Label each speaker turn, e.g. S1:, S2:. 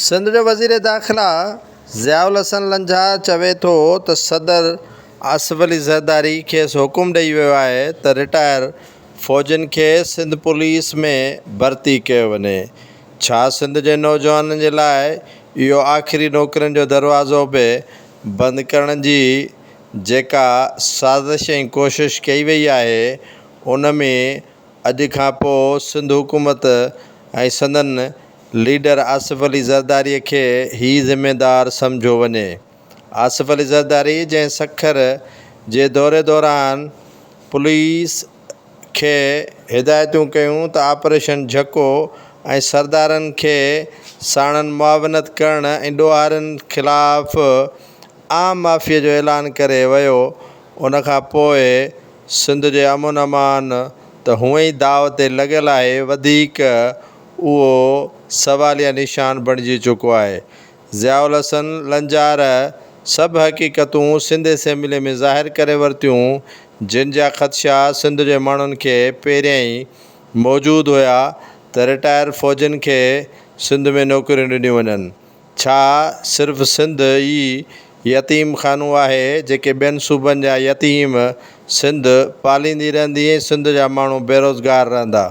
S1: सिंध जो वज़ीर दाख़िला ज़ियाउल हसन लंझा चवे थो त सदर आसिफ अली ज़रदारी खेसि हुकुम ॾेई वियो आहे त रिटायर फ़ौजियुनि खे सिंध पुलिस में भर्ती कयो वञे। छा सिंध जे नौजवाननि जे लाइ इहो आख़िरी नौकरियुनि जो दरवाज़ो बि बंदि करण जी जेका साज़िश ऐं कोशिश कई वई आहे उन में अॼु खां पोइ सिंध हुकूमत ऐं संदन लीडर आसिफ अली ज़रदारीअ खे ई ज़िम्मेदार सम्झो वञे। आसिफ अली ज़रदारी जंहिं सखर जे दौरे दौरान पुलिस खे हिदायतूं कयूं त ऑपरेशन झको ऐं सरदारनि खे साणनि मुआवनत करण ऐं ॾोहारनि ख़िलाफ़ आम माफ़ीअ जो ऐलान करे वियो, उन खां पोइ सिंध जे अमन अमान त हूअं ई दाव ते लॻियल आहे, वधीक उहो सवालिया निशान बणिजी चुको आहे। ज़ियाउल हसन लंझार सभु हक़ीक़तूं सिंध असेंबली में ज़ाहिर करे वरितियूं जिन जा ख़दशा सिंध जे माण्हुनि खे पहिरियां ई मौजूदु हुया त रिटायर फ़ौजियुनि खे सिंध में नौकरियूं ॾिनियूं वञनि। छा सिर्फ़ु सिंध ई यतीम ख़ानो आहे जेके ॿियनि सूबनि जा यतीम सिंध पालींदी रहंदी ऐं सिंध जा माण्हू बेरोज़गार रहंदा।